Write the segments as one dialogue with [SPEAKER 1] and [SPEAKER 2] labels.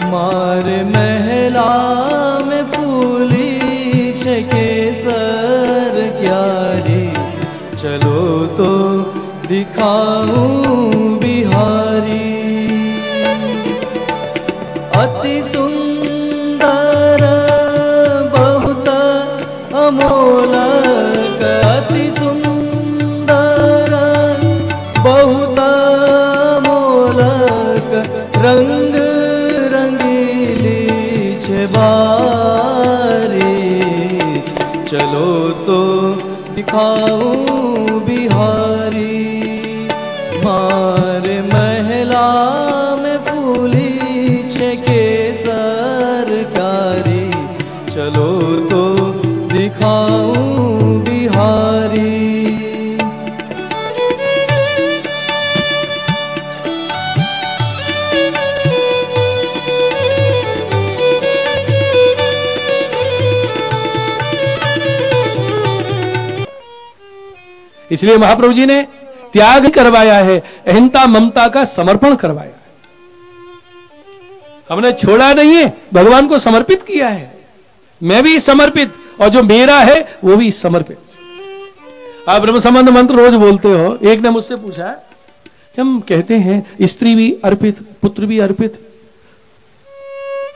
[SPEAKER 1] मारे महला में फूली छे केसर क्यारी, चलो तो दिखाऊं बिहारी। अति सुंदर बहुत अमोलक, अति सुंदर बहुत अमोलक, रंग रंगीली छे बारी, चलो तो दिखाऊं बिहारी। मारे महला में फूली छे केसर क्यारी, चलो तो दिखाऊं बिहारी।
[SPEAKER 2] इसलिए महाप्रभु जी ने त्याग करवाया है, अहिंसा ममता का समर्पण करवाया है। हमने छोड़ा नहीं है, भगवान को समर्पित किया है। मैं भी समर्पित, और जो मेरा है वो भी समर्पित। आप ब्रह्म संबंध मंत्र रोज बोलते हो। एक ने मुझसे पूछा कि हम कहते हैं स्त्री भी अर्पित, पुत्र भी अर्पित,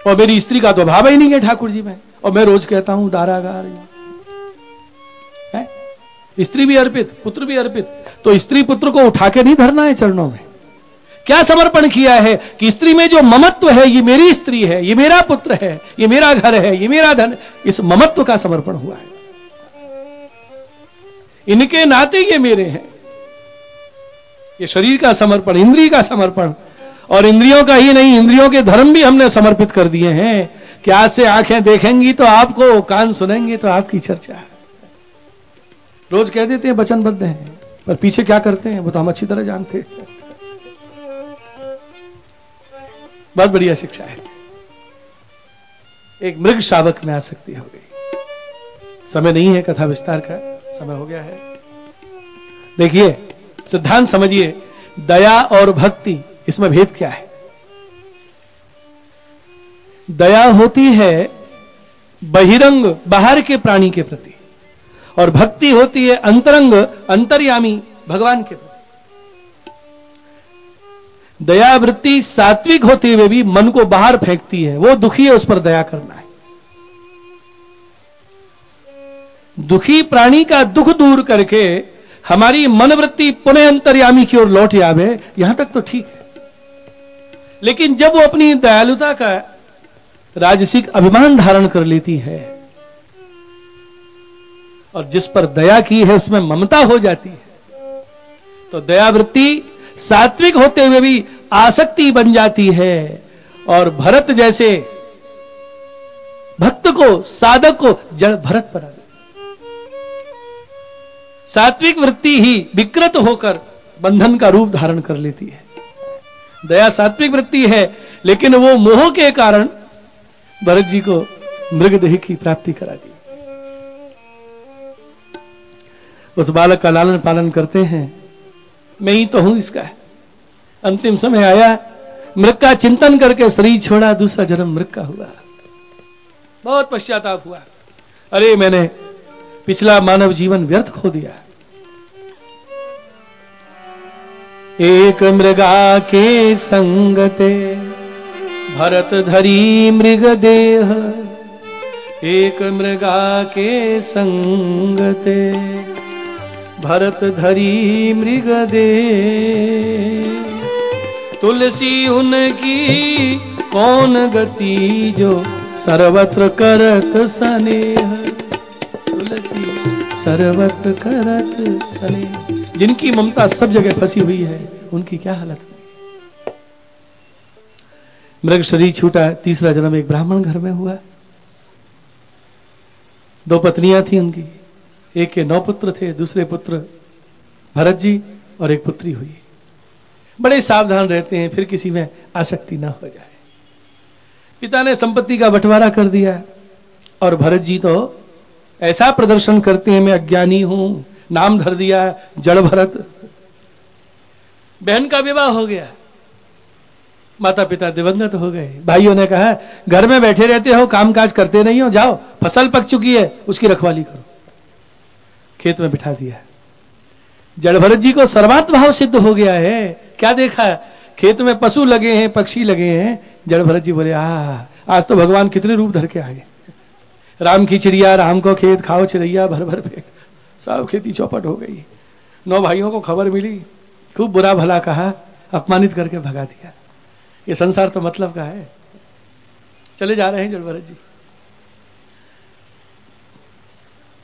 [SPEAKER 2] और मेरी स्त्री का तो भाव ही नहीं है ठाकुर जी में, और मैं रोज कहता हूं दारागार है। स्त्री भी अर्पित, पुत्र भी अर्पित, तो स्त्री पुत्र को उठा के नहीं धरना है चरणों में। क्या समर्पण किया है कि स्त्री में जो ममत्व है, ये मेरी स्त्री है, ये मेरा पुत्र है, ये मेरा घर है, ये मेरा धन, इस ममत्व का समर्पण हुआ है। इनके नाते ये मेरे हैं। ये शरीर का समर्पण, इंद्रिय का समर्पण, और इंद्रियों का ही नहीं, इंद्रियों के धर्म भी हमने समर्पित कर दिए हैं कि आज से आंखें देखेंगी तो आपको, कान सुनेंगे तो आपकी चर्चा है। रोज कह देते हैं वचनबद्ध हैं, पर पीछे क्या करते हैं वो तो हम अच्छी तरह जानते हैं। बहुत बढ़िया शिक्षा है। एक मृग शावक में आसक्ति हो गई। समय नहीं है कथा विस्तार का, समय हो गया है। देखिए सिद्धांत समझिए, दया और भक्ति, इसमें भेद क्या है? दया होती है बहिरंग, बाहर के प्राणी के प्रति, और भक्ति होती है अंतरंग, अंतर्यामी भगवान के प्रति। दया वृत्ति सात्विक होते हुए भी मन को बाहर फेंकती है, वो दुखी है, उस पर दया करना है। दुखी प्राणी का दुख दूर करके हमारी मनवृत्ति पुनः अंतर्यामी की ओर लौट आवे, यहां तक तो ठीक है। लेकिन जब वो अपनी दयालुता का राजसिक अभिमान धारण कर लेती है और जिस पर दया की है उसमें ममता हो जाती है, तो दयावृत्ति सात्विक होते हुए भी आसक्ति बन जाती है, और भरत जैसे भक्त को, साधक को जड़ भरत पर आ गई। सात्विक वृत्ति ही विकृत होकर बंधन का रूप धारण कर लेती है। दया सात्विक वृत्ति है, लेकिन वो मोह के कारण भरत जी को मृगदेह की प्राप्ति करा दी। उस बालक का लालन पालन करते हैं, मैं ही तो हूं इसका। अंतिम समय आया, मृग का चिंतन करके शरीर छोड़ा, दूसरा जन्म मृग का हुआ। बहुत पश्चाताप हुआ, अरे मैंने पिछला मानव जीवन व्यर्थ खो दिया। एक मृगा के संगते भरत धरी मृग देह, एक मृगा के संगते भरत धरी मृग देह। तुलसी उनकी कौन गति जो सर्वत्र करत स्नेह, तुलसी सर्वत्र करत स्नेह। जिनकी ममता सब जगह फंसी हुई है, उनकी क्या हालत हुई। मृग शरीर छूटा, तीसरा जन्म एक ब्राह्मण घर में हुआ। 2 पत्नियां थी उनकी, एक के 9 पुत्र थे, दूसरे पुत्र भरत जी और एक पुत्री हुई। बड़े सावधान रहते हैं फिर किसी में आसक्ति ना हो जाए। पिता ने संपत्ति का बंटवारा कर दिया, और भरत जी तो ऐसा प्रदर्शन करते हैं, मैं अज्ञानी हूं, नाम धर दिया जड़ भरत। बहन का विवाह हो गया, माता पिता दिवंगत हो गए। भाइयों ने कहा घर में बैठे रहते हो, कामकाज करते नहीं हो, जाओ फसल पक चुकी है उसकी रखवाली करो। खेत में बिठा दिया। जड़ भरत जी को सर्वात्म भाव सिद्ध हो गया है। क्या देखा, खेत में पशु लगे हैं, पक्षी लगे हैं। जड़ भरत जी बोले आज तो भगवान कितने रूप धर के आए। राम की चिड़िया, राम को खेत, खाओ चिड़ैया भर भर फेंक, सब खेती चौपट हो गई। 9 भाइयों को खबर मिली, खूब बुरा भला कहा, अपमानित करके भगा दिया। ये संसार तो मतलब का है। चले जा रहे हैं जड़ भरत जी,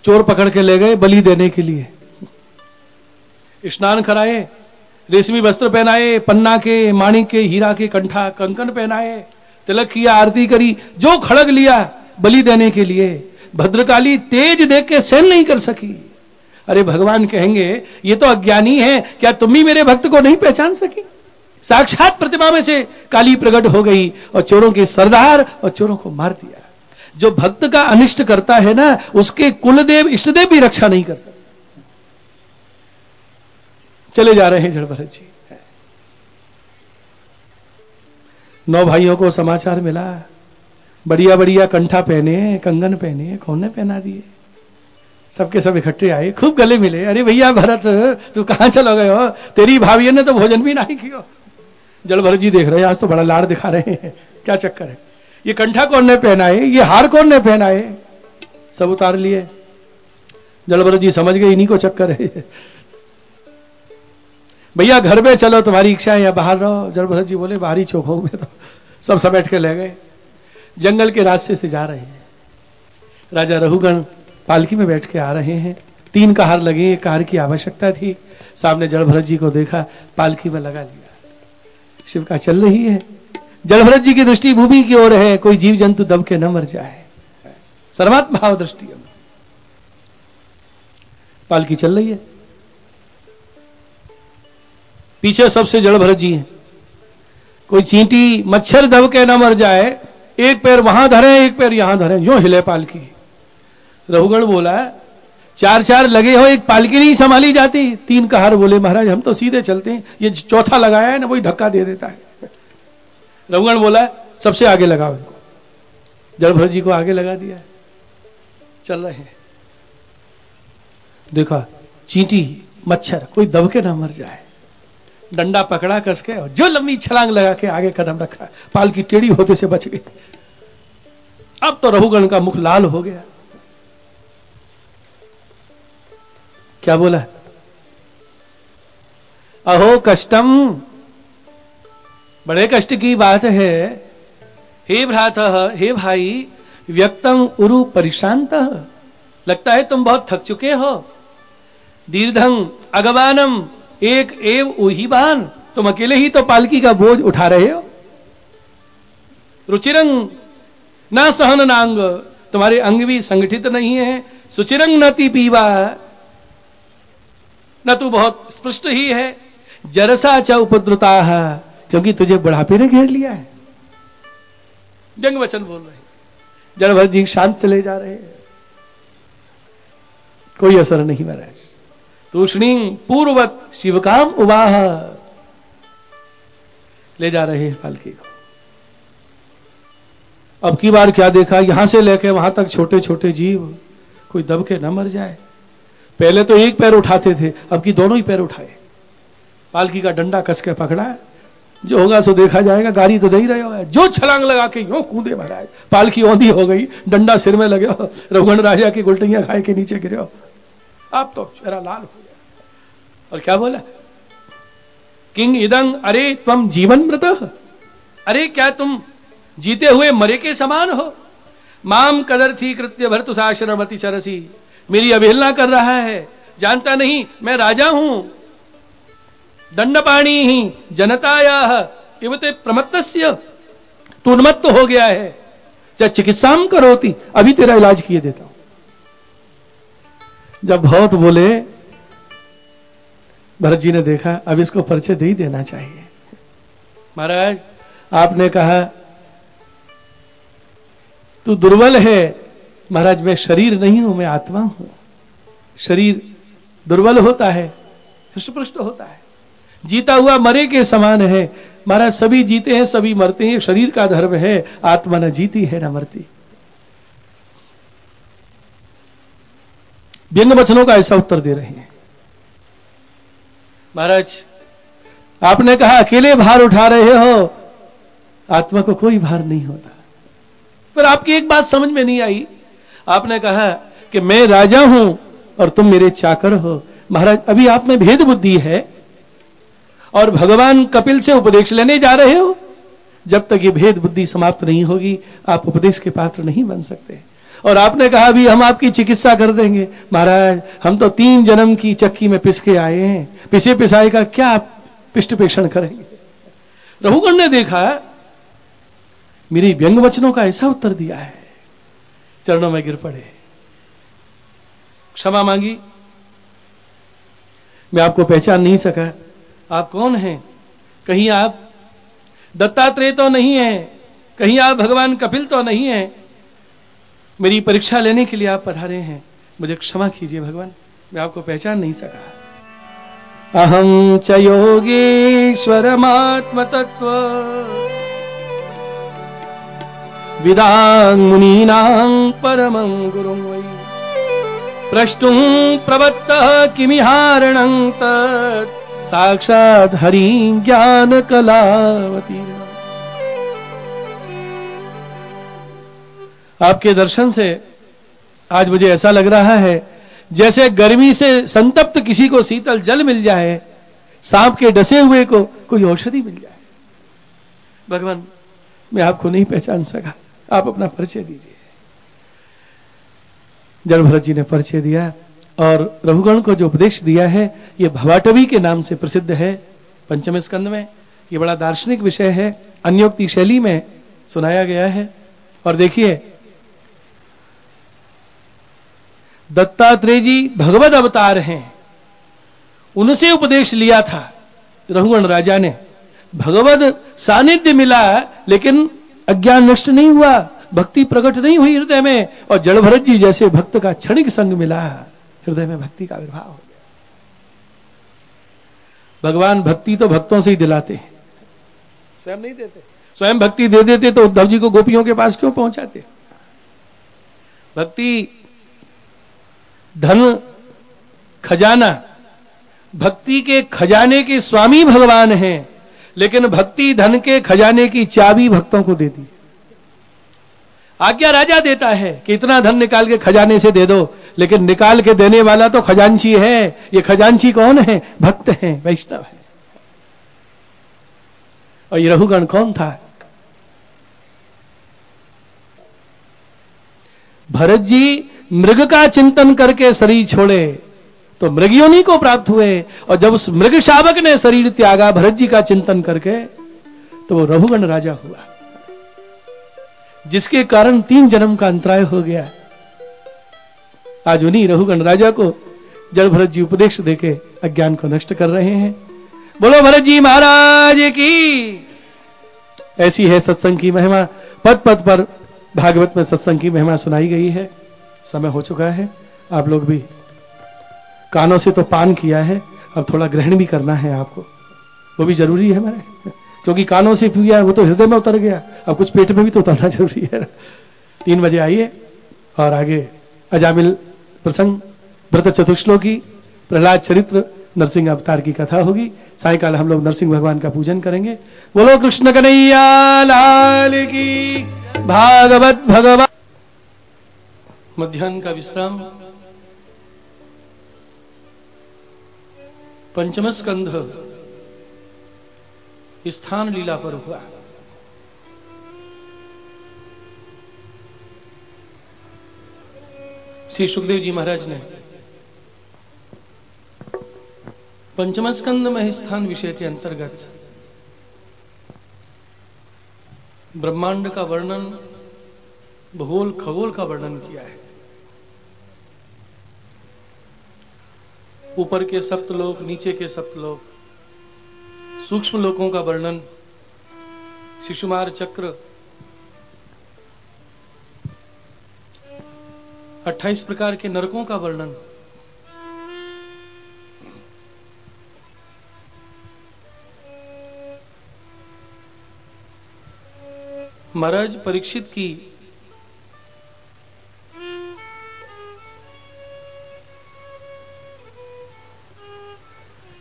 [SPEAKER 2] चोर पकड़ के ले गए बलि देने के लिए। स्नान कराए, रेशमी वस्त्र पहनाए, पन्ना के, माणिक के, हीरा के कंठा कंकन पहनाए, तिलक किया, आरती करी, जो खड़ग लिया बलि देने के लिए। भद्रकाली तेज देख के सहन नहीं कर सकी। अरे भगवान कहेंगे ये तो अज्ञानी है, क्या तुम ही मेरे भक्त को नहीं पहचान सकी? साक्षात प्रतिमा में से काली प्रकट हो गई और चोरों के सरदार और चोरों को मार दिया। जो भक्त का अनिष्ट करता है ना, उसके कुलदेव इष्टदेव भी रक्षा नहीं कर सकते। चले जा रहे हैं जड़ भरत जी। 9 भाइयों को समाचार मिला, बढ़िया बढ़िया कंठा पहने, कंगन पहने, कौन ने पहना दिए। सबके सब इकट्ठे आए, खूब गले मिले। अरे भैया भरत, तू कहां चलो गए हो? तेरी भाभी ने तो भोजन भी नहीं किया। जड़ भरत जी देख रहे हैं, आज तो बड़ा लाड़ दिखा रहे हैं, क्या चक्कर है? ये कंठा कौन ने पहना है, ये हार कौन ने पहना है? सब उतार लिए। जड़ भरत जी समझ गए इन्हीं को चक्कर है। भैया घर में चलो, तुम्हारी इच्छा है या बाहर रहो। जड़ भरत जी बोले बाहरी चौकों में, तो सब समेट के ले गए। जंगल के रास्ते से जा रहे हैं। राजा रघुगण पालकी में बैठ के आ रहे हैं। 3 कहार लगे, एक कहार की आवश्यकता थी। सामने जड़ भरत जी को देखा, पालकी में लगा लिया। शिव का चल रही है। जड़ भरत जी की दृष्टि भूमि की ओर है, कोई जीव जंतु दब के न मर जाए, सर्वात्म भाव दृष्टि। पालकी चल रही है, पीछे सबसे जड़ भरत जी हैं। कोई चींटी मच्छर दब के न मर जाए, एक पैर वहां धरे, एक पैर यहां धरे, जो हिले पालकी। रघुगण बोला 4-4 लगे हो, एक पालकी नहीं संभाली जाती। 3 कहार बोले महाराज हम तो सीधे चलते हैं, ये चौथा लगाया है ना, वही धक्का दे देता है। रघुगण बोला सबसे आगे लगाओ इनको। जड़ भरत जी को आगे लगा दिया। चल रहे हैं, देखा चींटी मच्छर कोई दब के ना मर जाए। डंडा पकड़ा कस के और जो लंबी छलांग लगा के आगे कदम रखा, पालकी टेढ़ी होते से बच गई। अब तो रघुगण का मुख लाल हो गया। क्या बोला? अहो कष्टम, बड़े कष्ट की बात है। हे भ्रातः, हे भाई, व्यक्तम उरु परिशांत, लगता है तुम बहुत थक चुके हो। दीर्घं अगवानम, एक एव उहीबान, तुम अकेले ही तो पालकी का बोझ उठा रहे हो। रुचिरंग ना सहन नांग, तुम्हारे अंग भी संगठित नहीं है। सुचिरंग नति पीवा, न तू बहुत स्पष्ट ही है। जरसा च उपद्रुता, क्योंकि तुझे बुढ़ापे ने घेर लिया है। जंग वचन बोल रहे हैं। जड़ भरत जी शांत चले जा रहे हैं, कोई असर नहीं महाराज। तूष्णी पूर्वत शिवकाम उवाह, ले जा रहे हैं पालकी को। अब की बार क्या देखा, यहां से लेके वहां तक छोटे छोटे जीव, कोई दब के न मर जाए। पहले तो एक पैर उठाते थे, अब की दोनों ही पैर उठाए। पालकी का डंडा कस के पकड़ा, जो होगा सो देखा जाएगा। गाड़ी तो दे ही रहे हो, जो छलांग लगा के यूं कूदे महाराज। पालकी औंधी हो गई, डंडा सिर में लगे, रघुगण राजा की गुलटियां खाए के नीचे गिरे। अब तो चेहरा लाल हो गया। और क्या बोला? किंग इदं अरे त्वम जीवन मृत, अरे क्या तुम जीते हुए मरे के समान हो। माम कदर्थी कृत्य भर्तुषाश्रमति चरसी, मेरी अवहेलना कर रहा है, जानता नहीं मैं राजा हूं। दंडपाणी ही जनताया इवते प्रमत्तस्य, तू उन्मत्त हो गया है। चाहे चिकित्साम करोती, अभी तेरा इलाज किए देता हूं। जब बहुत बोले, भरत जी ने देखा अब इसको परिचय दे ही देना चाहिए। महाराज आपने कहा तू दुर्बल है। महाराज मैं शरीर नहीं हूं, मैं आत्मा हूं। शरीर दुर्बल होता है, हृष्टपुष्ट होता है, जीता हुआ मरे के समान है। महाराज सभी जीते हैं, सभी मरते हैं, शरीर का धर्म है, आत्मा न जीती है न मरती। व्यंग वचनों का ऐसा उत्तर दे रहे हैं। महाराज आपने कहा अकेले भार उठा रहे हो, आत्मा को कोई भार नहीं होता। पर आपकी एक बात समझ में नहीं आई। आपने कहा कि मैं राजा हूं और तुम मेरे चाकर हो। महाराज अभी आप में भेद बुद्धि है और भगवान कपिल से उपदेश लेने जा रहे हो। जब तक ये भेद बुद्धि समाप्त नहीं होगी आप उपदेश के पात्र नहीं बन सकते। और आपने कहा अभी हम आपकी चिकित्सा कर देंगे। महाराज हम तो 3 जन्म की चक्की में पिस के आए हैं, पिसे पिसाए का क्या आप पिष्ट पेक्षण करेंगे। रघुगण ने देखा मेरी व्यंग वचनों का ऐसा उत्तर दिया है, चरणों में गिर पड़े, क्षमा मांगी। मैं आपको पहचान नहीं सका, आप कौन हैं? कहीं आप दत्तात्रेय तो नहीं है, कहीं आप भगवान कपिल तो नहीं है। मेरी परीक्षा लेने के लिए आप पधारे हैं, मुझे क्षमा कीजिए भगवान, मैं आपको पहचान नहीं सका। अहम च योगेश्वरमात्म तत्व विदां मुनीनां परमं गुरुं वै प्रष्टुं प्रवत्तः किमिहारणं तत् साक्षात् हरिं ज्ञान कलावती। आपके दर्शन से आज मुझे ऐसा लग रहा है जैसे गर्मी से संतप्त किसी को शीतल जल मिल जाए, सांप के डसे हुए को कोई औषधि मिल जाए। भगवान मैं आपको नहीं पहचान सका, आप अपना परिचय दीजिए। जलभरत जी ने परिचय दिया और रघुगण को जो उपदेश दिया है ये भवाटवी के नाम से प्रसिद्ध है। 5वें स्कंद में ये बड़ा दार्शनिक विषय है, अन्योक्ति शैली में सुनाया गया है। और देखिए दत्तात्रेय जी भगवत अवतार हैं, उनसे उपदेश लिया था रघुगण राजा ने। भगवत सानिध्य मिला लेकिन अज्ञान नष्ट नहीं हुआ, भक्ति प्रकट नहीं हुई हृदय में। और जलभरत जी जैसे भक्त का क्षणिक संग मिला, हृदय में भक्ति का आविर्भाव हो गया। भगवान भक्ति तो भक्तों से ही दिलाते हैं, स्वयं नहीं देते। स्वयं भक्ति दे देते तो उद्धव जी को गोपियों के पास क्यों पहुंचाते। भक्ति धन खजाना, भक्ति के खजाने के स्वामी भगवान हैं, लेकिन भक्ति धन के खजाने की चाबी भक्तों को दे दी। आज्ञा राजा देता है कि इतना धन निकाल के खजाने से दे दो, लेकिन निकाल के देने वाला तो खजांची है। ये खजांची कौन है? भक्त हैं, वैष्णव है। और ये रघुगण कौन था? भरत जी मृग का चिंतन करके शरीर छोड़े तो मृग योनि को प्राप्त हुए, और जब उस मृग शावक ने शरीर त्यागा भरत जी का चिंतन करके तो वो रघुगण राजा हुआ, जिसके कारण 3 जन्म का अंतराय हो गया। आज उन्हीं रघुगण राजा को जल भरत जी उपदेश देके अज्ञान को नष्ट कर रहे हैं। बोलो भरत जी महाराज की। ऐसी है सत्संग की महिमा। पद पद पर भागवत में सत्संग की महिमा सुनाई गई है। समय हो चुका है, आप लोग भी कानों से तो पान किया है, अब थोड़ा ग्रहण भी करना है आपको, वो भी जरूरी है हमारे, क्योंकि कानों से पिया वो तो हृदय में उतर गया, अब कुछ पेट में भी तो उतरना जरूरी है। 3 बजे आइए और आगे अजामिल प्रसंग, व्रत चतुश्लोकी, प्रहलाद चरित्र, नरसिंह अवतार की कथा होगी। सायकाल हम लोग नरसिंह भगवान का पूजन करेंगे। बोलो कृष्ण कन्हैया लाल की। भागवत भगवान। मध्याह्न का विश्राम 5वां स्कंध स्थान लीला पर हुआ। श्री सुखदेव जी महाराज ने 5वां स्कंद में स्थान विषय के अंतर्गत ब्रह्मांड का वर्णन, भूगोल खगोल का वर्णन किया है। ऊपर के सप्तलोक, नीचे के सप्तलोक, सूक्ष्म लोकों का वर्णन, शिशुमार चक्र, 28 प्रकार के नरकों का वर्णन, महाराज परीक्षित की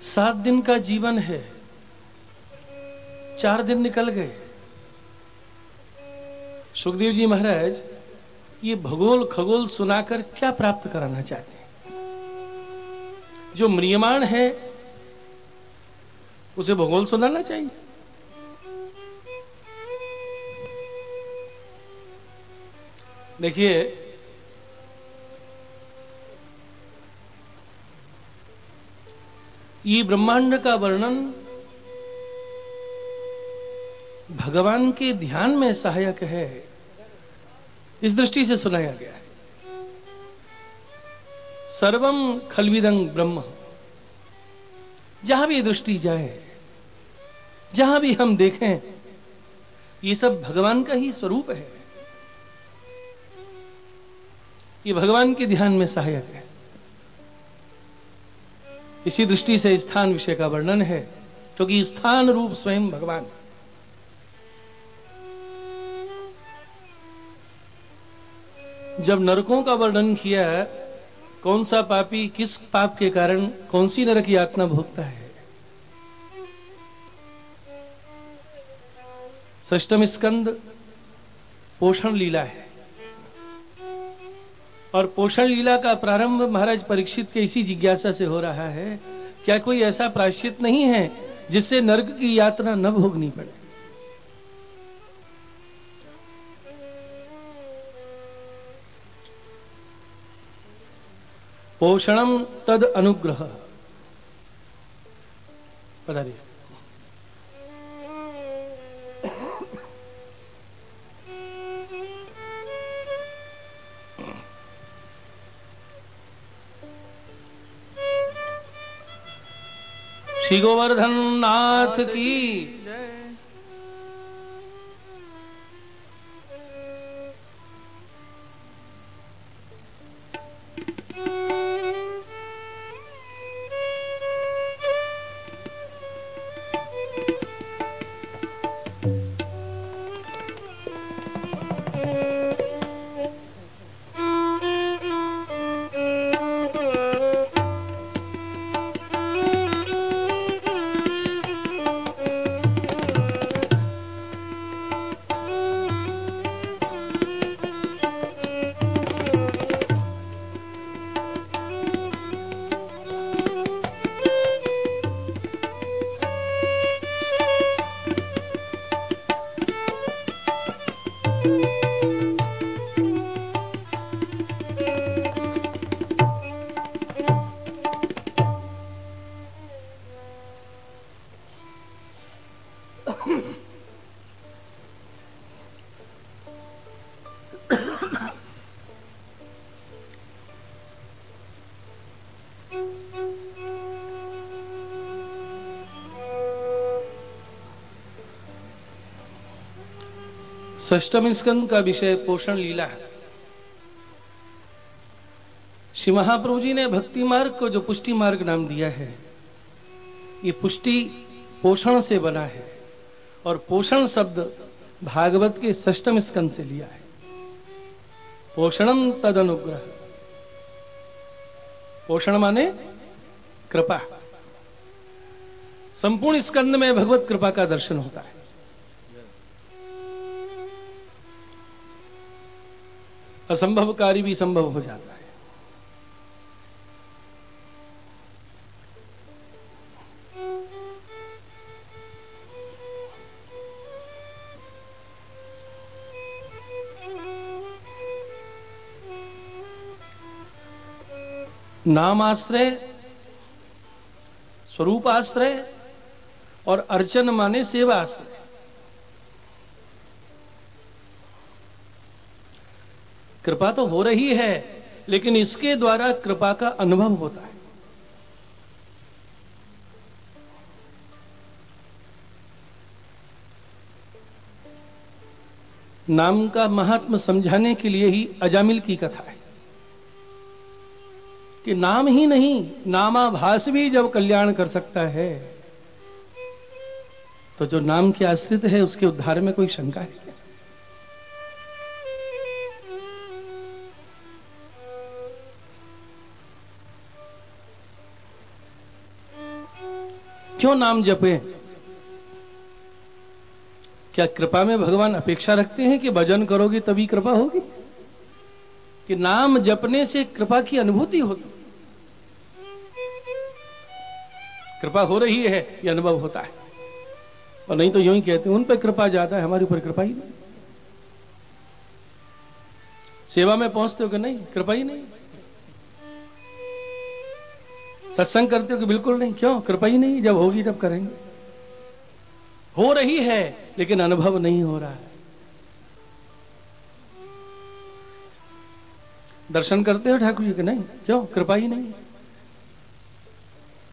[SPEAKER 2] सात दिन का जीवन है, 4 दिन निकल गए। सुखदेव जी महाराज ये भूगोल खगोल सुनाकर क्या प्राप्त कराना चाहते हैं? जो म्रियमाण है उसे भूगोल सुनाना चाहिए। देखिए, ये ब्रह्मांड का वर्णन भगवान के ध्यान में सहायक है, इस दृष्टि से सुनाया गया है। सर्वम खलविदं ब्रह्म, जहां भी दृष्टि जाए, जहां भी हम देखें, ये सब भगवान का ही स्वरूप है। ये भगवान के ध्यान में सहायक है। इसी दृष्टि से स्थान विषय का वर्णन है, क्योंकि स्थान रूप स्वयं भगवान। जब नरकों का वर्णन किया, कौन सा पापी किस पाप के कारण कौन सी नरक यातना भोगता है, षष्ठम स्कंद पोषण लीला है। और पोषण लीला का प्रारंभ महाराज परीक्षित के इसी जिज्ञासा से हो रहा है, क्या कोई ऐसा प्रायश्चित नहीं है जिससे नरक की यातना न भोगनी पड़े? पोषणम तद अनुग्रह। बताइए, श्री गोवर्धन नाथ की जय। षष्ठम स्कंद का विषय पोषण लीला है। श्री महाप्रभु जी ने भक्ति मार्ग को जो पुष्टि मार्ग नाम दिया है, ये पुष्टि पोषण से बना है, और पोषण शब्द भागवत के षष्ठम स्कंद से लिया है। पोषणम तद अनुग्रह, पोषण माने कृपा। संपूर्ण स्कंद में भगवत कृपा का दर्शन होता है। असंभव कार्य भी संभव हो जाता है। नाम आश्रय, स्वरूप आश्रय और अर्चन माने सेवा आश्रय। कृपा तो हो रही है, लेकिन इसके द्वारा कृपा का अनुभव होता है। नाम का महात्म समझाने के लिए ही अजामिल की कथा है कि नाम ही नहीं, नामाभास भी जब कल्याण कर सकता है, तो जो नाम के आश्रित है उसके उद्धार में कोई शंका है क्या? क्यों नाम जपे? क्या कृपा में भगवान अपेक्षा रखते हैं कि भजन करोगे तभी कृपा होगी? कि नाम जपने से कृपा की अनुभूति होती? कृपा हो रही है यह अनुभव होता है, और नहीं तो यूं ही कहते हैं उन पर कृपा ज्यादा है, हमारे ऊपर कृपा ही नहीं। सेवा में पहुंचते हो कि नहीं, कृपा ही नहीं। सत्संग करते हो कि बिल्कुल नहीं, क्यों? कृपा ही नहीं। जब होगी तब करेंगे। हो रही है लेकिन अनुभव नहीं हो रहा है। दर्शन करते हो ठाकुर जी के? नहीं, क्यों? कृपा ही नहीं।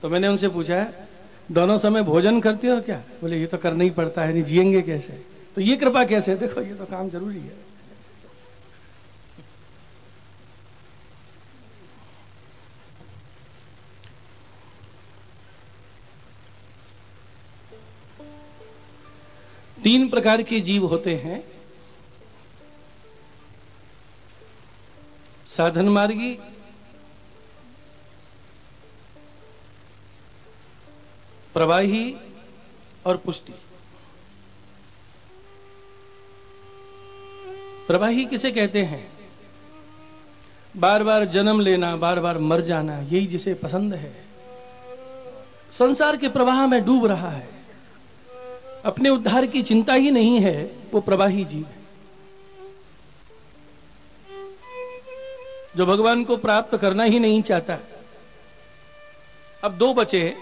[SPEAKER 2] तो मैंने उनसे पूछा है, दोनों समय भोजन करते हो क्या? बोले ये तो करना ही पड़ता है, नहीं जिएंगे कैसे? तो ये कृपा कैसे? देखो ये तो काम जरूरी है। तीन प्रकार के जीव होते हैं, साधन मार्गी, प्रवाही और पुष्टि। प्रवाही किसे कहते हैं? बार बार जन्म लेना, बार बार मर जाना, यही जिसे पसंद है, संसार के प्रवाह में डूब रहा है, अपने उद्धार की चिंता ही नहीं है, वो प्रवाही जीव है। जो भगवान को प्राप्त करना ही नहीं चाहता। अब दो बचे,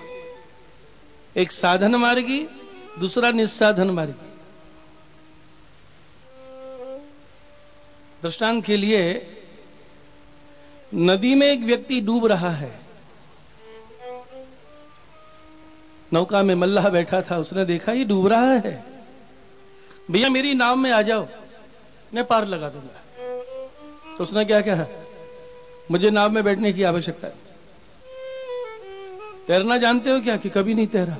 [SPEAKER 2] एक साधन मार्गी, दूसरा निस्साधन मार्गी। दृष्टांत के लिए, नदी में एक व्यक्ति डूब रहा है, नौका में मल्लाह बैठा था, उसने देखा ये डूब रहा है, भैया मेरी नाव में आ जाओ, मैं पार लगा दूंगा। तो उसने क्या कहा? मुझे नाव में बैठने की आवश्यकता है। तैरना जानते हो क्या? कि कभी नहीं तैरा।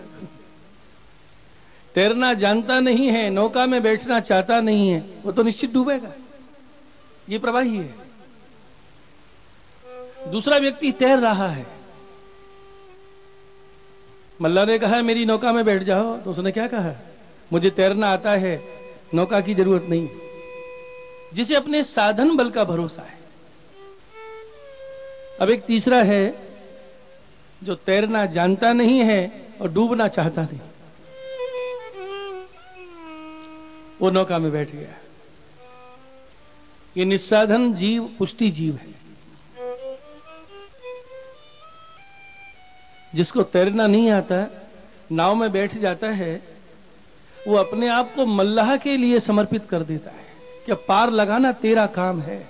[SPEAKER 2] तैरना जानता नहीं है, नौका में बैठना चाहता नहीं है, वो तो निश्चित डूबेगा। ये प्रवाही है। दूसरा व्यक्ति तैर रहा है, मल्ला ने कहा मेरी नौका में बैठ जाओ, तो उसने क्या कहा? मुझे तैरना आता है, नौका की जरूरत नहीं। जिसे अपने साधन बल का भरोसा है। अब एक तीसरा है जो तैरना जानता नहीं है और डूबना चाहता नहीं, वो नौका में बैठ गया। ये निस्साधन जीव पुष्टि जीव है। जिसको तैरना नहीं आता, नाव में बैठ जाता है, वो अपने आप को मल्लाह के लिए समर्पित कर देता है कि पार लगाना तेरा काम है।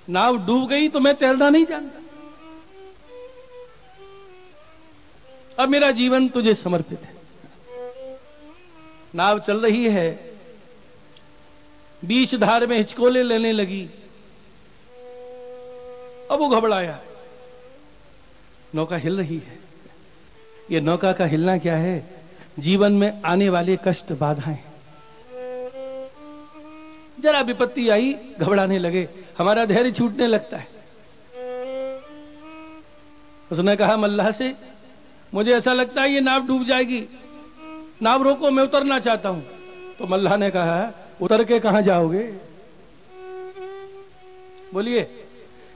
[SPEAKER 2] नाव डूब गई तो मैं तैरना नहीं जानता, अब मेरा जीवन तुझे समर्पित है। नाव चल रही है, बीच धार में हिचकोले लेने लगी, अब वो घबराया, नौका हिल रही है। ये नौका का हिलना क्या है? जीवन में आने वाले कष्ट, बाधाएं। जरा विपत्ति आई, घबराने लगे, हमारा धैर्य छूटने लगता है। उसने कहा मल्लाह से, मुझे ऐसा लगता है ये नाव डूब जाएगी, नाव रोको, मैं उतरना चाहता हूं। तो मल्लाह ने कहा उतर के कहां जाओगे? बोलिए,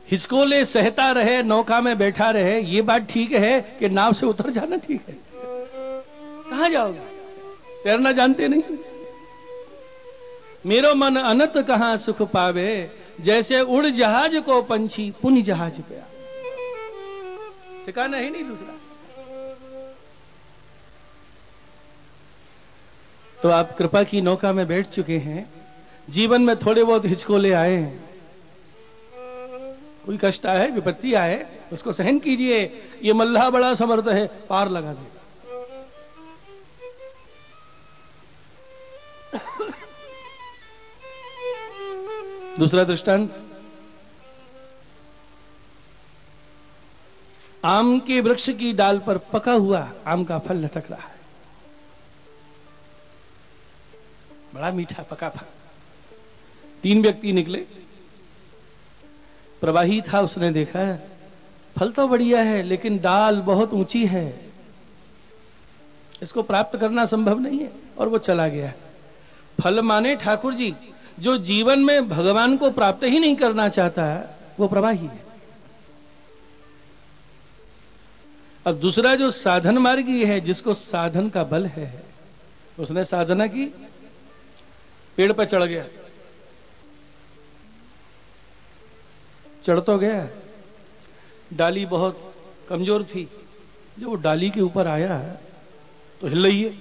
[SPEAKER 2] हिचकोले सहता रहे, नौका में बैठा रहे, ये बात ठीक है कि नाव से उतर जाना ठीक है? कहां जाओगे? तैरना जानते नहीं। मेरो मन अनत कहां सुख पावे, जैसे उड़ जहाज को पंछी पुनि जहाज पे। ठिकाना ही नहीं दूसरा। तो आप कृपा की नौका में बैठ चुके हैं, जीवन में थोड़े बहुत हिचकोले आए हैं, कोई कष्ट आए, विपत्ति आए, उसको सहन कीजिए। ये मल्लाह बड़ा समर्थ है, पार लगा दे। दूसरा दृष्टांत, आम के वृक्ष की डाल पर पका हुआ आम का फल लटक रहा है, बड़ा मीठा पका फल। 3 व्यक्ति निकले, प्रवाही था, उसने देखा फल तो बढ़िया है लेकिन डाल बहुत ऊंची है, इसको प्राप्त करना संभव नहीं है, और वो चला गया। फल माने ठाकुर जी, जो जीवन में भगवान को प्राप्त ही नहीं करना चाहता वो प्रवाही है। अब दूसरा जो साधन मार्गी है, जिसको साधन का बल है, उसने साधना की, पेड़ पर चढ़ गया, चढ़ तो गया, डाली बहुत कमजोर थी, जब वो डाली के ऊपर आया तो हिल रही है।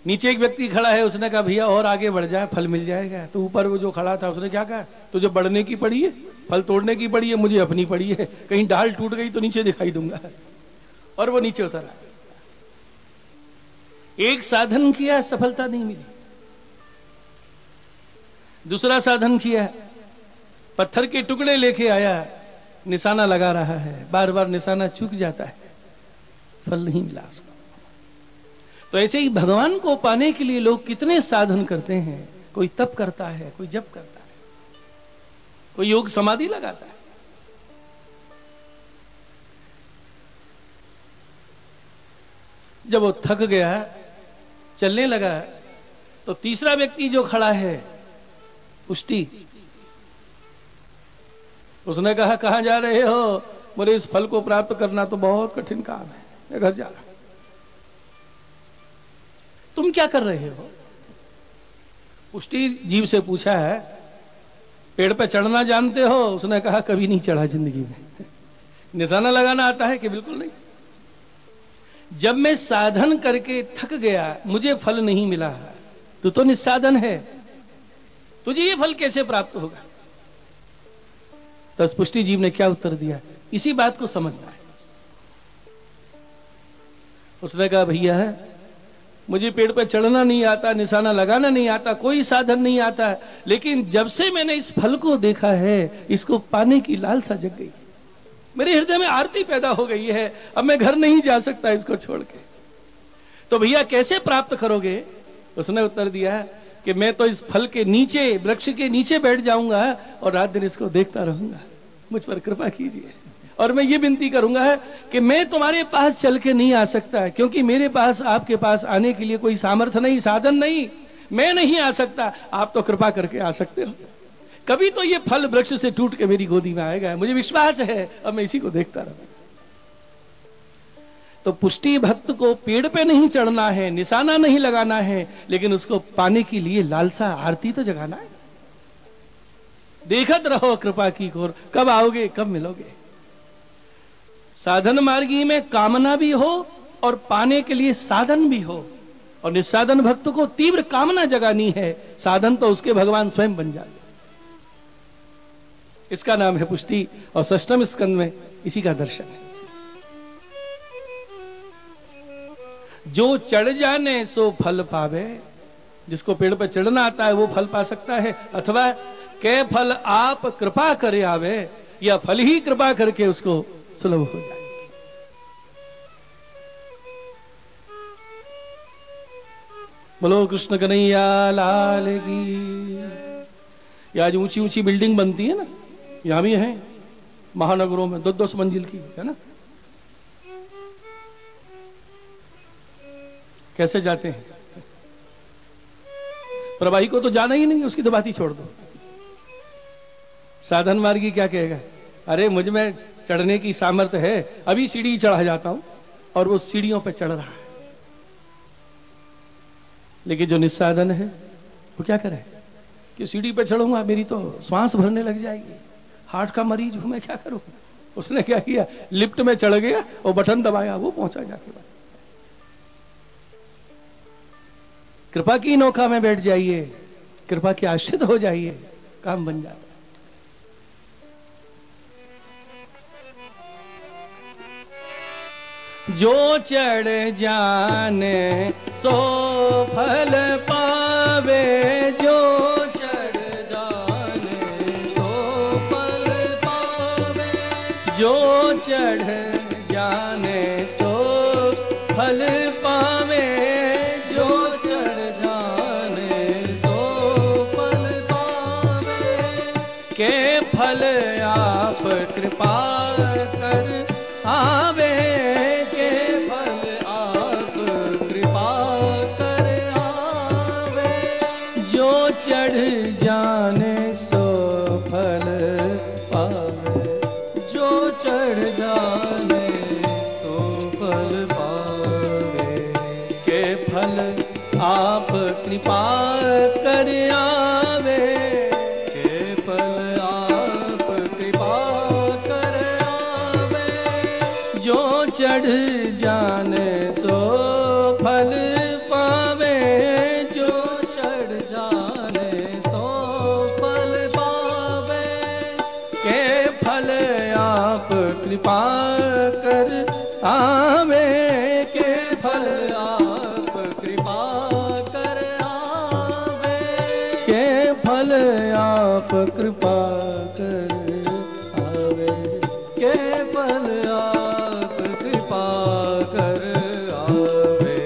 [SPEAKER 2] नीचे एक व्यक्ति खड़ा है, उसने कहा भैया और आगे बढ़ जाए, फल मिल जाएगा। तो ऊपर वो जो खड़ा था उसने क्या कहा, तुझे बढ़ने की पड़ी है, फल तोड़ने की पड़ी है, मुझे अपनी पड़ी है, कहीं डाल टूट गई तो नीचे दिखाई दूंगा। और वो नीचे उतरा। एक साधन किया, सफलता नहीं मिली। दूसरा साधन किया, पत्थर के टुकड़े लेके आया, निशाना लगा रहा है, बार बार निशाना चूक जाता है, फल नहीं मिला उसको। तो ऐसे ही भगवान को पाने के लिए लोग कितने साधन करते हैं। कोई तप करता है, कोई जप करता है, कोई योग समाधि लगाता है। जब वो थक गया, चलने लगा, तो तीसरा व्यक्ति जो खड़ा है, पुष्टि, उसने कहा कहां जा रहे हो? बोले इस फल को प्राप्त करना तो बहुत कठिन काम है, मैं घर जा रहा हूं। तुम क्या कर रहे हो? पुष्टि जीव से पूछा है, पेड़ पे चढ़ना जानते हो? उसने कहा कभी नहीं चढ़ा जिंदगी में। निशाना लगाना आता है कि बिल्कुल नहीं। जब मैं साधन करके थक गया, मुझे फल नहीं मिला, तू तो निस्साधन है, तुझे ये फल कैसे प्राप्त होगा? तो पुष्टि जीव ने क्या उत्तर दिया? इसी बात को समझना है। उसने कहा भैया मुझे पेड़ पर चढ़ना नहीं आता, निशाना लगाना नहीं आता, कोई साधन नहीं आता, लेकिन जब से मैंने इस फल को देखा है, इसको पाने की लालसा जग गई, मेरे हृदय में आरती पैदा हो गई है, अब मैं घर नहीं जा सकता इसको छोड़ के। तो भैया कैसे प्राप्त करोगे? उसने उत्तर दिया कि मैं तो इस फल के नीचे, वृक्ष के नीचे बैठ जाऊंगा और रात दिन इसको देखता रहूंगा, मुझ पर कृपा कीजिए। और मैं ये विनती करूंगा कि मैं तुम्हारे पास चल के नहीं आ सकता, क्योंकि मेरे पास आपके पास आने के लिए कोई सामर्थ्य नहीं, साधन नहीं, मैं नहीं आ सकता, आप तो कृपा करके आ सकते हो। कभी तो ये फल वृक्ष से टूट के मेरी गोदी में आएगा, मुझे विश्वास है, अब मैं इसी को देखता रहूंगा। तो पुष्टि भक्त को पेड़ पे नहीं चढ़ना है, निशाना नहीं लगाना है, लेकिन उसको पाने के लिए लालसा, आरती तो जगाना है। देखत रहो कृपा की खोर, कब आओगे, कब मिलोगे। साधन मार्गी में कामना भी हो और पाने के लिए साधन भी हो, और निस्साधन भक्त को तीव्र कामना जगानी है, साधन तो उसके भगवान स्वयं बन जाते। इसका नाम है पुष्टि, और षष्ठम स्कंद में इसी का दर्शन है। जो चढ़ जाने सो फल पावे, जिसको पेड़ पर चढ़ना आता है वो फल पा सकता है, अथवा के फल आप कृपा करे आवे, या फल ही कृपा करके उसको सुलभ हो जाए। बोलो कृष्ण कन्हैया लाल की। ये आज ऊंची ऊंची बिल्डिंग बनती है ना, यहां भी है महानगरों में, 2-2 मंजिल की, है ना। कैसे जाते हैं? प्रवाही को तो जाना ही नहीं, उसकी तो बात ही छोड़ दो। साधन मार्गी क्या कहेगा? अरे मुझ में चढ़ने की सामर्थ्य है, अभी सीढ़ी चढ़ा जाता हूं, और वो सीढ़ियों पे चढ़ रहा है। लेकिन जो निस्साधन है वो क्या करे कि सीढ़ी पे चढ़ूंगा, मेरी तो श्वास भरने लग जाएगी, हार्ट का मरीज हूं मैं, क्या करूं? उसने क्या किया, लिफ्ट में चढ़ गया और बटन दबाया, वो पहुंचा जाके। कृपा की नौका में बैठ जाइए, कृपा के आश्रित हो जाइए, काम बन जाता है। जो चढ़ जाने सो फल पावे, जो चढ़ जाने सो फल पावे, जो चढ़ जाने सो फल पावे, जो चढ़ जाने सो फल पावे, के फल आप कृपा कर आवे, के फल आप जो चढ़ जाने सो फल पावे, जो चढ़ जाने सो फल पावे, के फल आप कृपा कर आवे, के फल आप कृपा कर आवे, जो चढ़ जाने सो फल पावे, जो चढ़ जाने सो फल पावे, के फल आप कृपा कर आवे, के फल आप कृपा कर आवे, के फल आप कृपा कर आवे, के फल आप कृपा कर आवे।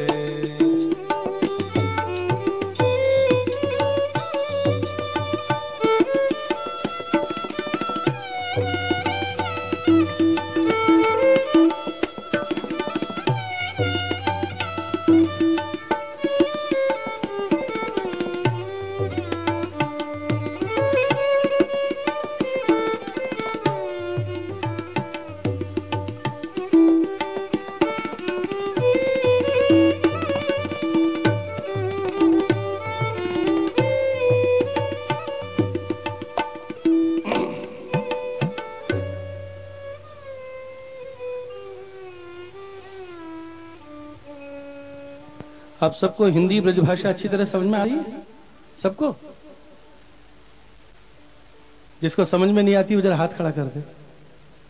[SPEAKER 2] आप सबको हिंदी ब्रजभाषा अच्छी तरह समझ में आ रही है? सबको? जिसको समझ में नहीं आती वो जरा हाथ खड़ा कर दे,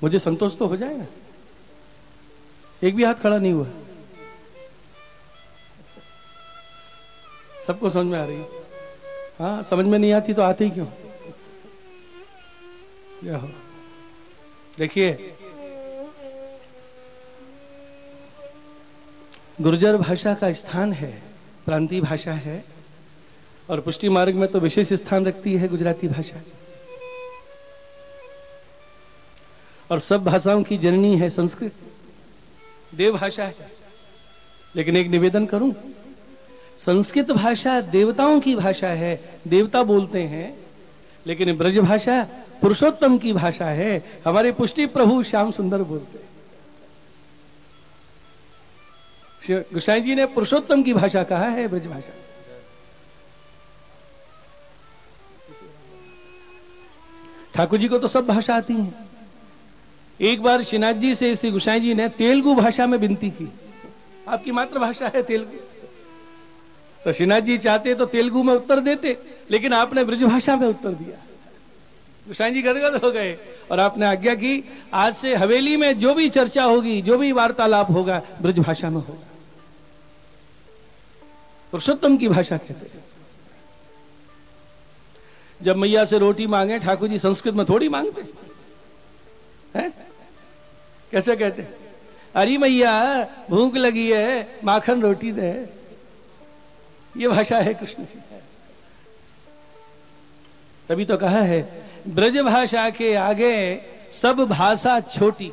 [SPEAKER 2] मुझे संतोष तो हो जाएगा। एक भी हाथ खड़ा नहीं हुआ। सबको समझ में आ रही है? हाँ, समझ में नहीं आती तो आते ही क्यों? क्या हो? देखिए, गुर्जर भाषा का स्थान है, प्रांतीय भाषा है, और पुष्टि मार्ग में तो विशेष स्थान रखती है गुजराती भाषा, और सब भाषाओं की जननी है संस्कृत, देव भाषा है। लेकिन एक निवेदन करूं, संस्कृत भाषा देवताओं की भाषा है, देवता बोलते हैं, लेकिन ब्रज भाषा पुरुषोत्तम की भाषा है, हमारे पुष्टि प्रभु श्याम सुंदर बोलते हैं। गोसाई जी ने पुरुषोत्तम की भाषा कहा है ब्रज भाषा। ठाकुर जी को तो सब भाषा आती है। एक बार श्रीनाथ जी से श्री गोसाई जी ने तेलुगु भाषा में विनती की, आपकी मातृभाषा है तेलुगु, तो श्रीनाथ जी चाहते तो तेलुगु में उत्तर देते, लेकिन आपने ब्रज भाषा में उत्तर दिया। गोसाई जी गदगद हो गए और आपने आज्ञा की, आज से हवेली में जो भी चर्चा होगी, जो भी वार्तालाप होगा, ब्रज भाषा में होगा। पुरुषोत्तम की भाषा कहते हैं। जब मैया से रोटी मांगे, ठाकुर जी संस्कृत में थोड़ी मांगते हैं, कैसे कहते? अरे मैया भूख लगी है, माखन रोटी दे। ये भाषा है कृष्ण की। तभी तो कहा है, ब्रज भाषा के आगे सब भाषा छोटी।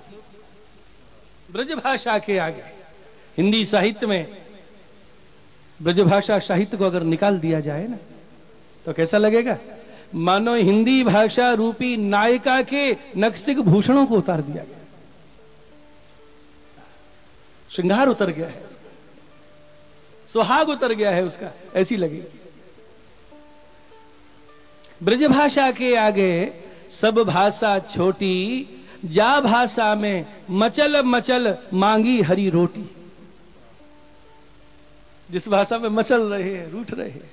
[SPEAKER 2] ब्रज भाषा के आगे हिंदी साहित्य में ब्रजभाषा साहित्य को अगर निकाल दिया जाए ना, तो कैसा लगेगा? मानो हिंदी भाषा रूपी नायिका के नक्सिक भूषणों को उतार दिया गया, श्रृंगार उतर गया है, सुहाग उतर गया है उसका, ऐसी लगेगी। ब्रजभाषा के आगे सब भाषा छोटी, जा भाषा में मचल मचल मांगी हरी रोटी। जिस भाषा में मचल रहे हैं, रूठ रहे हैं।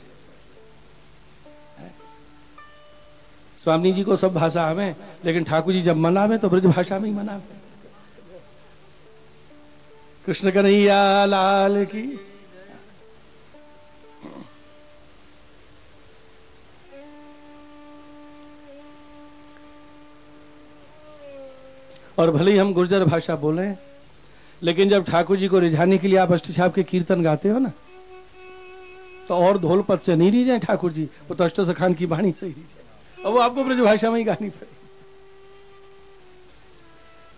[SPEAKER 2] स्वामी जी को सब भाषा आवे, लेकिन ठाकुर जी जब मनावे तो ब्रज भाषा में ही मनावे। कृष्ण कन्हैया लाल की। और भले ही हम गुर्जर भाषा बोले, लेकिन जब ठाकुर जी को रिझाने के लिए आप अष्टछाप के कीर्तन गाते हो ना, तो और धोल पद से नहीं रिझाए ठाकुर जी, वो तो अष्ट सखान की वाणी से ही रिझाए, और वो आपको ब्रज भाषा में ही गानी पड़ेगी।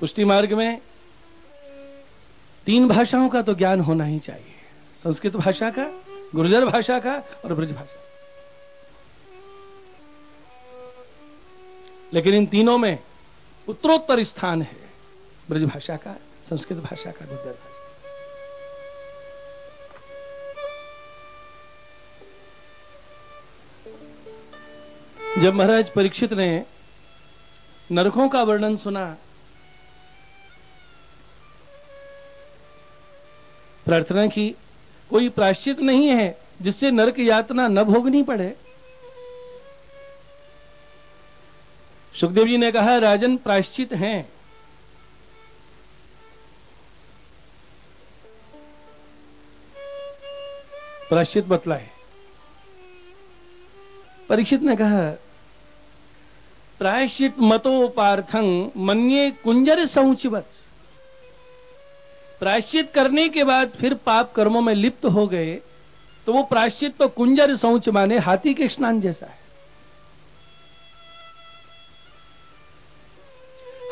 [SPEAKER 2] पुष्टि मार्ग में 3 भाषाओं का तो ज्ञान होना ही चाहिए, संस्कृत भाषा का, गुर्जर भाषा का और ब्रज भाषा। लेकिन इन तीनों में उत्तरोत्तर स्थान है ब्रज भाषा का, संस्कृत भाषा का, गुर्जर भाषा। जब महाराज परीक्षित ने नरकों का वर्णन सुना, प्रार्थना की कोई प्रायश्चित नहीं है जिससे नरक यातना न भोगनी पड़े। सुखदेव जी ने कहा, राजन प्रायश्चित हैं। प्रायश्चित बतलाए। परीक्षित ने कहा, प्रायश्चित मतो पार्थं मन्ये कुंजर सौचिवत। प्रायश्चित करने के बाद फिर पाप कर्मों में लिप्त हो गए तो वो प्रायश्चित तो कुंजर सौच माने हाथी के स्नान जैसा है।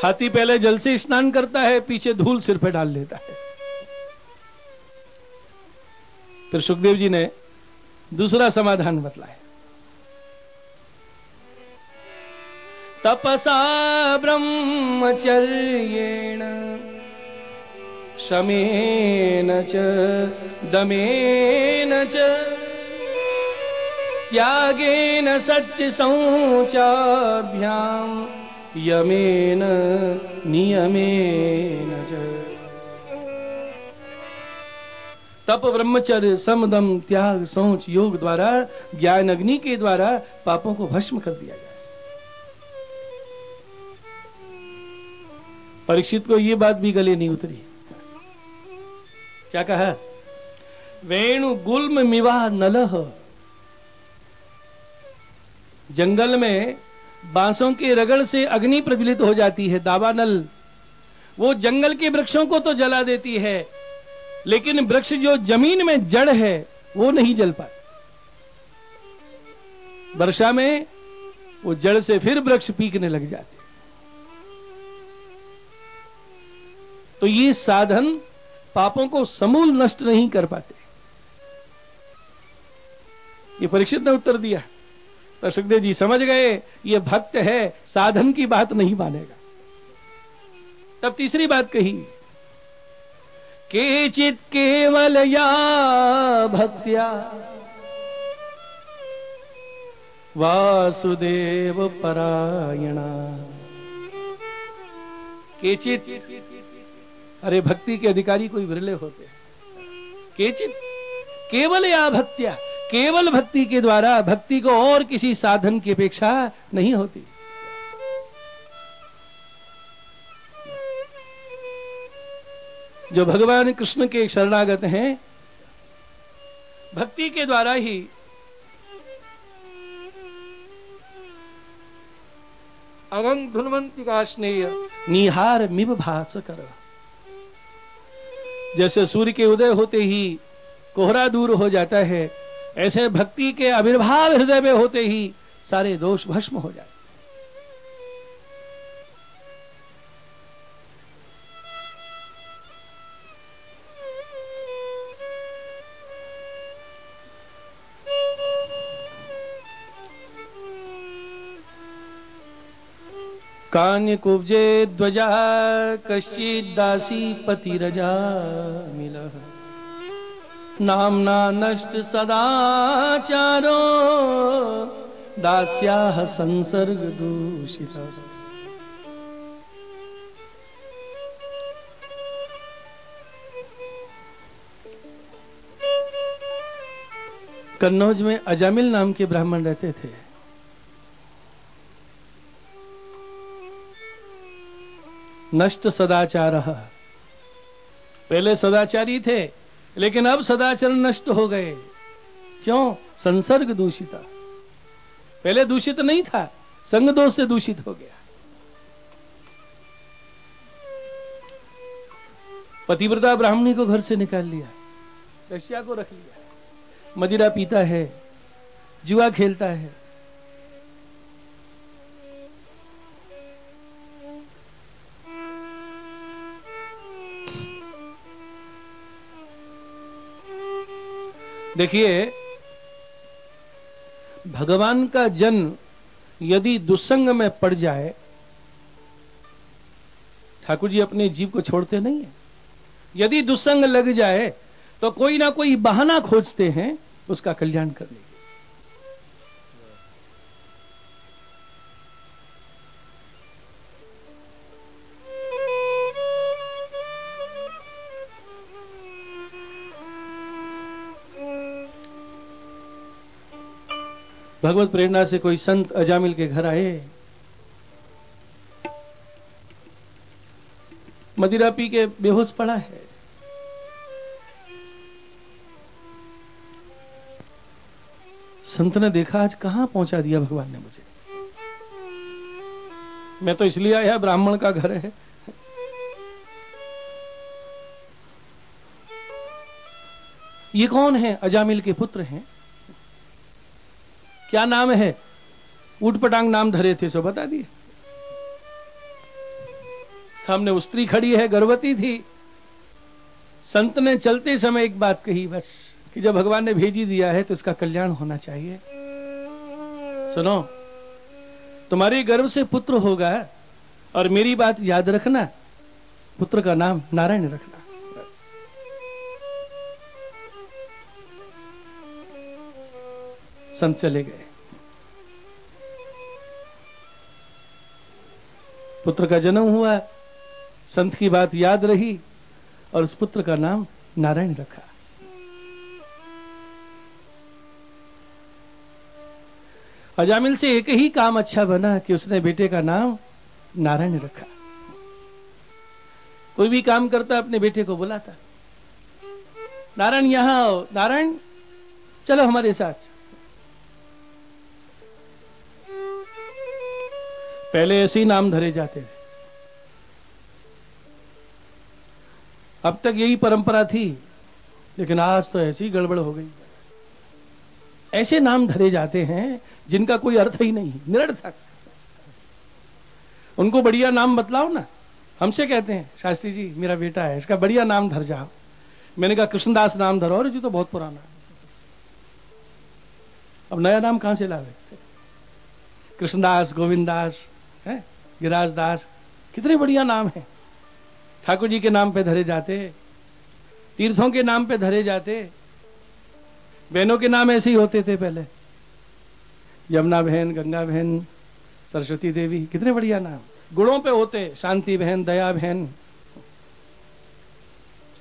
[SPEAKER 2] हाथी पहले जल से स्नान करता है, पीछे धूल सिर पे डाल लेता है। फिर सुखदेव जी ने दूसरा समाधान बतलाया। तपसा ब्रह्मचर्येण शमेन च दमेन च त्यागेन सत्य संचाभ्याम यमेन नियमेन च। तप, ब्रह्मचर्य, समदम, त्याग, सोच, योग द्वारा, ज्ञान अग्नि के द्वारा पापों को भस्म कर दिया जाए। परीक्षित को यह बात भी गले नहीं उतरी। क्या कहा? वेणु गुल्म मिवा नलह। जंगल में बांसों के रगड़ से अग्नि प्रज्वलित हो जाती है, दावानल। वो जंगल के वृक्षों को तो जला देती है, लेकिन वृक्ष जो जमीन में जड़ है वो नहीं जल पाता। वर्षा में वो जड़ से फिर वृक्ष पीकने लग जाते। तो ये साधन पापों को समूल नष्ट नहीं कर पाते। ये परीक्षित ने उत्तर दिया। तो सुखदेव जी समझ गए ये भक्त है, साधन की बात नहीं मानेगा। तब तीसरी बात कही, केचित केवल या भक्त्या वासुदेव परायणा। केचित, अरे भक्ति के अधिकारी कोई विरले होते हैं। केचित केवल या भक्त्या, केवल भक्ति के द्वारा, भक्ति को और किसी साधन की अपेक्षा नहीं होती। जो भगवान कृष्ण के शरणागत हैं, भक्ति के द्वारा ही अवंग धुनवंती का स्नेह निहार मिव भास कर। जैसे सूर्य के उदय होते ही कोहरा दूर हो जाता है, ऐसे भक्ति के आविर्भाव हृदय में होते ही सारे दोष भस्म हो जाते। कान्य कुब्जे ध्वजा कश्चित् दासी पतिरजा मिलः। नामना नष्ट सदाचारो दास्याः संसर्ग दूषिता। कन्नौज में अजामिल नाम के ब्राह्मण रहते थे। नष्ट सदाचार, पहले सदाचारी थे लेकिन अब सदाचार नष्ट हो गए। क्यों? संसर्ग दूषिता। पहले दूषित नहीं था, संग दोष से दूषित हो गया। पतिव्रता ब्राह्मणी को घर से निकाल लिया, रशिया को रख लिया, मदिरा पीता है, जुआ खेलता है। देखिए, भगवान का जन्म यदि दुस्संग में पड़ जाए, ठाकुर जी अपने जीव को छोड़ते नहीं है, यदि दुस्संग लग जाए तो कोई ना कोई बहाना खोजते हैं उसका कल्याण करने के। भगवत प्रेरणा से कोई संत अजामिल के घर आए, मदिरा पी के बेहोश पड़ा है। संत ने देखा आज कहां पहुंचा दिया भगवान ने मुझे, मैं तो इसलिए आया ब्राह्मण का घर है। ये कौन है? अजामिल के पुत्र हैं। क्या नाम है? ऊटपटांग नाम धरे थे, सो बता दिए। सामने स्त्री खड़ी है, गर्भवती थी। संत ने चलते समय एक बात कही बस, कि जब भगवान ने भेजी दिया है तो इसका कल्याण होना चाहिए। सुनो, तुम्हारे गर्भ से पुत्र होगा और मेरी बात याद रखना, पुत्र का नाम नारायण रखना। संत चले गए। पुत्र का जन्म हुआ, संत की बात याद रही और उस पुत्र का नाम नारायण रखा। अजामिल से एक ही काम अच्छा बना कि उसने बेटे का नाम नारायण रखा। कोई भी काम करता अपने बेटे को बुलाता, नारायण यहां आओ, नारायण चलो हमारे साथ। पहले ऐसे ही नाम धरे जाते थे, अब तक यही परंपरा थी, लेकिन आज तो ऐसी गड़बड़ हो गई। ऐसे नाम धरे जाते हैं जिनका कोई अर्थ ही नहीं, निरर्थक। उनको बढ़िया नाम बतलाओ ना। हमसे कहते हैं, शास्त्री जी मेरा बेटा है, इसका बढ़िया नाम धर जाओ। मैंने कहा कृष्णदास नाम धरो। और जी तो बहुत पुराना है, अब नया नाम कहां से लावे? कृष्णदास, गोविंदास है, गिरिराज दास, कितने बढ़िया नाम है। ठाकुर जी के नाम पे धरे जाते, तीर्थों के नाम पे धरे जाते। बहनों के नाम ऐसे ही होते थे पहले, यमुना बहन, गंगा बहन, सरस्वती देवी, कितने बढ़िया नाम। गुणों पे होते, शांति बहन, दया बहन,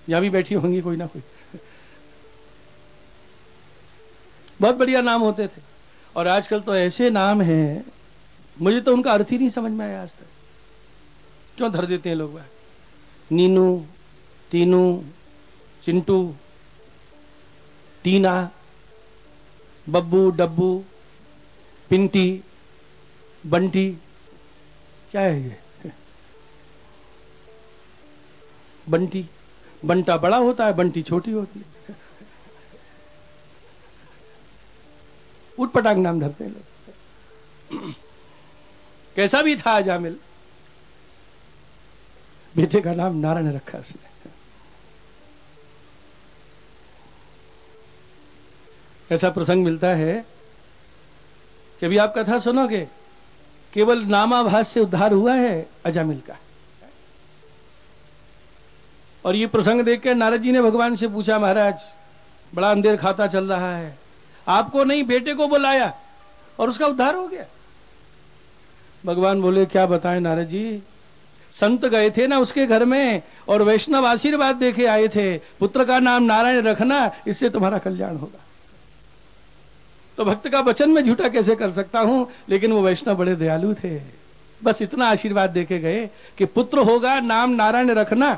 [SPEAKER 2] यहां भी बैठी होंगी कोई ना कोई। बहुत बढ़िया नाम होते थे। और आजकल तो ऐसे नाम हैं, मुझे तो उनका अर्थ ही नहीं समझ में आया आज तक। क्यों धर देते हैं लोग? नीनू, टीनू, चिंटू, टीना, बब्बू, डब्बू, पिंटी, बंटी, क्या है ये? बंटी, बंटा बड़ा होता है, बंटी छोटी होती है। उटपटांग नाम धरते हैं लोग। कैसा भी था अजामिल, बेटे का नाम नारायण रखा उसने। ऐसा प्रसंग मिलता है कि अभी आप कथा सुनोगे, केवल नामाभास से उद्धार हुआ है अजामिल का। और ये प्रसंग देखकर नारद जी ने भगवान से पूछा, महाराज बड़ा अंधेर खाता चल रहा है, आपको नहीं बेटे को बुलाया और उसका उद्धार हो गया। भगवान बोले, क्या बताएं नारद जी, संत गए थे ना उसके घर में और वैष्णव आशीर्वाद देके आए थे, पुत्र का नाम नारायण रखना, इससे तुम्हारा कल्याण होगा। तो भक्त का वचन में झूठा कैसे कर सकता हूं? लेकिन वो वैष्णव बड़े दयालु थे, बस इतना आशीर्वाद देके गए कि पुत्र होगा, नाम नारायण रखना।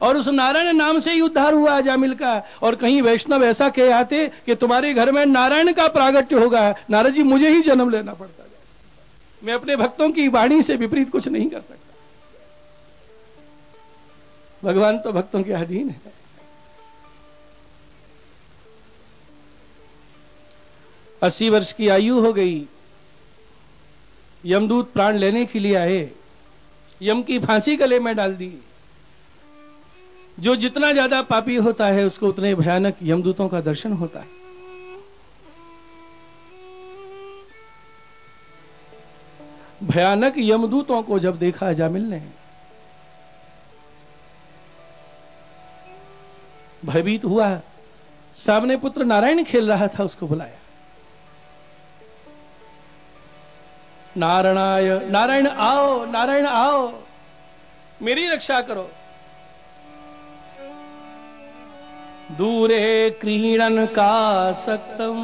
[SPEAKER 2] और उस नारायण नाम से ही उद्धार हुआ अजामिल का। और कहीं वैष्णव ऐसा कहे आते कि तुम्हारे घर में नारायण का प्रागट्य होगा, नारद जी मुझे ही जन्म लेना पड़ता है, मैं अपने भक्तों की वाणी से विपरीत कुछ नहीं कर सकता। भगवान तो भक्तों के अधीन है। अस्सी वर्ष की आयु हो गई, यमदूत प्राण लेने के लिए आए, यम की फांसी गले में डाल दी। जो जितना ज्यादा पापी होता है उसको उतने भयानक यमदूतों का दर्शन होता है। भयानक यमदूतों को जब देखा जामिल ने, भयभीत हुआ। सामने पुत्र नारायण खेल रहा था, उसको बुलाया। नारायणाय, नारायण आओ, नारायण आओ, मेरी रक्षा करो। दूरे क्रीडन का सक्तम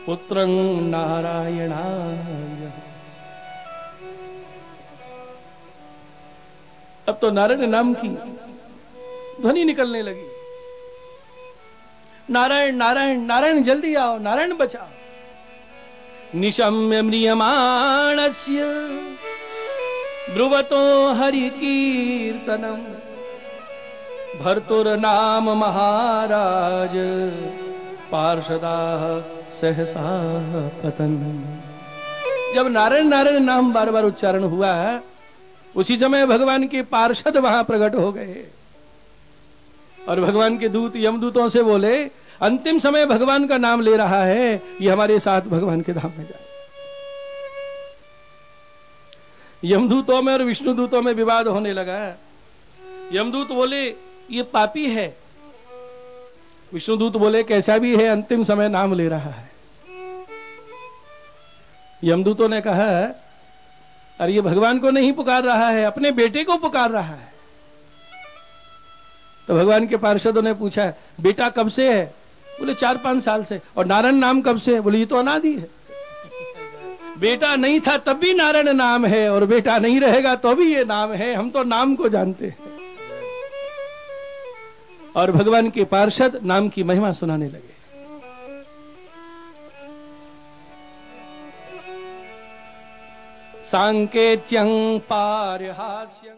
[SPEAKER 2] पुत्रं नारायणाय। अब तो नारायण नाम की ध्वनि निकलने लगी। नारायण नारायण नारायण, जल्दी आओ, नारायण बचाओ। निशम्य म्रियमाणस्य ब्रुवतो हरि कीर्तनम भर्तुर्नाम महाराज पार्षदा सहसा पतन। जब नारायण नारायण नाम बार बार उच्चारण हुआ, उसी समय भगवान के पार्षद वहां प्रकट हो गए और भगवान के दूत यमदूतों से बोले, अंतिम समय भगवान का नाम ले रहा है, ये हमारे साथ भगवान के धाम में जाए। यमदूतों में और विष्णु दूतों में विवाद होने लगा। यमदूत बोले ये पापी है, विष्णुदूत बोले कैसा भी है, अंतिम समय नाम ले रहा है। यमदूतों ने कहा अरे ये भगवान को नहीं पुकार रहा है, अपने बेटे को पुकार रहा है। तो भगवान के पार्षदों ने पूछा बेटा कब से है? बोले 4-5 साल से। और नारायण नाम कब से है? बोले ये तो अनादि है। बेटा नहीं था तब भी नारायण नाम है और बेटा नहीं रहेगा तो भी ये नाम है, हम तो नाम को जानते हैं। और भगवान के पार्षद नाम की महिमा सुनाने लगे। सांकेत्यं पारहास्यं